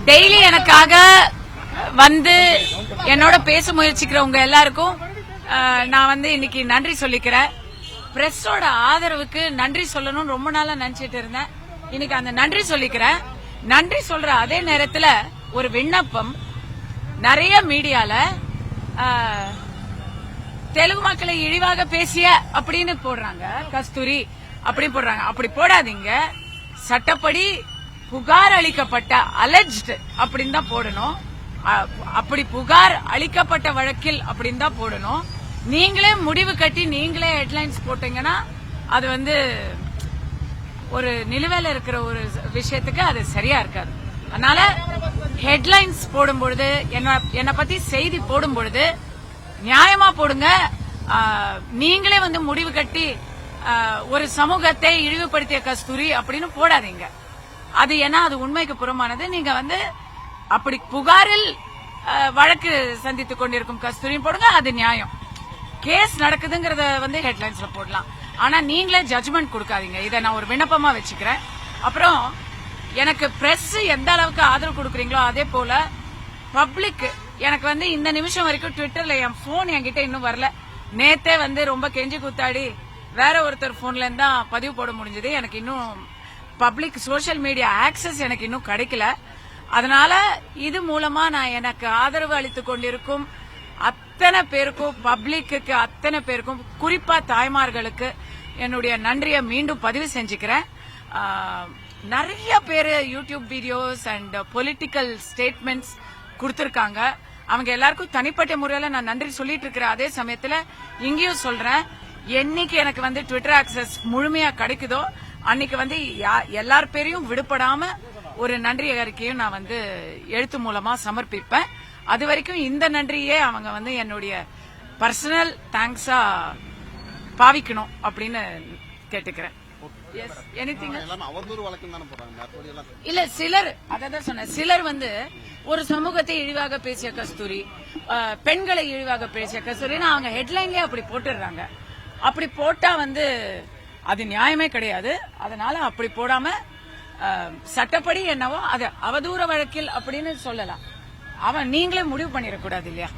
Daily எனக்காக வந்து என்னோட பேச முயற்சிக்கிறவங்க எல்லாருக்கும் நான் வந்து இன்னைக்கு நன்றி சொல்லிக்கிறேன். பிரஸோட ஆதரவுக்கு நன்றி சொல்லணும்னு ரொம்ப நாளா நினைச்சிட்டு இருந்தேன். இன்னைக்கு அந்த நன்றி சொல்லிக்கிறேன். நன்றி சொல்ற அதே நேரத்துல ஒரு விண்ணப்பம், நிறைய மீடியால தெலுங்கு மக்களை இழிவாக பேசிய அப்படின்னு போடுறாங்க, கஸ்தூரி அப்படி போடுறாங்க. அப்படி போடாதீங்க. சட்டப்படி புகார் அளிக்கப்பட்ட அலெஜ்ட் அப்படின்னு தான் போடணும். அப்படி புகார் அளிக்கப்பட்ட வழக்கில் அப்படின்னு தான் போடணும். நீங்களே முடிவு கட்டி நீங்களே ஹெட்லைன்ஸ் போட்டீங்கன்னா அது வந்து ஒரு நிலுவையில் இருக்கிற ஒரு விஷயத்துக்கு அது சரியா இருக்காது. அதனால ஹெட்லைன்ஸ் போடும்பொழுது, என்னை பத்தி செய்தி போடும்பொழுது நியாயமா போடுங்க. நீங்களே வந்து முடிவு கட்டி ஒரு சமூகத்தை இழிவுபடுத்திய கஸ்தூரி அப்படின்னு போடாதீங்க. அது ஏன்னா அது உண்மைக்கு புறமானது. நீங்க வந்து அப்படி புகாரில் வழக்கு சந்தித்துக் கொண்டிருக்கும் கஸ்தூரி போடுங்க, அது நியாயம். கேஸ் நடக்குதுங்கிறத வந்து ஹெட்லைன்ஸ்ல போடலாம். ஆனா நீங்களே ஜட்ஜ்மெண்ட் கொடுக்காதீங்க. இதை நான் ஒரு விண்ணப்பமா வச்சுக்கிறேன். அப்புறம் எனக்கு பிரஸ் எந்த அளவுக்கு ஆதரவு கொடுக்குறீங்களோ அதே போல பப்ளிக் எனக்கு வந்து இந்த நிமிஷம் வரைக்கும் ட்விட்டர்ல என் போன் என்கிட்ட இன்னும் வரல. நேத்தே வந்து ரொம்ப கெஞ்சி கூத்தாடி வேற ஒருத்தர் போன்ல இருந்தா பதிவு போட முடிஞ்சது. எனக்கு இன்னும் பப்ளிக் சோசியல் மீடியா ஆக்சஸ் எனக்கு இன்னும் கிடைக்கல. அதனால இது மூலமா நான் எனக்கு ஆதரவு அளித்துக் கொண்டிருக்கும் அத்தனை பேருக்கும், பப்ளிக்கு அத்தனை பேருக்கும், குறிப்பா தாய்மார்களுக்கு என்னுடைய நன்றியை மீண்டும் பதிவு செஞ்சுக்கிறேன். நிறைய பேரு YouTube videos and political statements கொடுத்திருக்காங்க. அவங்க எல்லாருக்கும் தனிப்பட்ட முறையில நான் நன்றி சொல்லிட்டு இருக்கிறேன். அதே சமயத்துல இங்கேயும் சொல்றேன், என்னைக்கு எனக்கு வந்து ட்விட்டர் ஆக்சஸ் முழுமையா கிடைக்குதோ அன்னைக்கு வந்து எல்லார் பேரையும் விடுபடாம ஒரு நன்றி அறிக்கையும் நான் வந்து எழுத்து மூலமா சமர்ப்பிப்பேன். அது வரைக்கும் இந்த நன்றியே அவங்க வந்து என்னுடைய பர்சனல் தேங்க்ஸா பாவிக்கணும் அப்படின்னு கேட்டுக்கிறேன். இல்ல சிலர் அதான் சொன்ன, சிலர் வந்து ஒரு சமூகத்தை இழிவாக பேசிய கஸ்தூரி, பெண்களை இழிவாக பேசிய கஸ்தூரின்னு அவங்க ஹெட்லைன்லயே அப்படி போட்டுடுறாங்க. அப்படி போட்டா வந்து அது நியாயமே கிடையாது. அதனால அப்படி போடாம சட்டப்படி என்னவோ அது அவதூற வழக்கில் அப்படின்னு சொல்லலாம். அவன் நீங்களே முடிவு பண்ணிடக்கூடாது இல்லையா?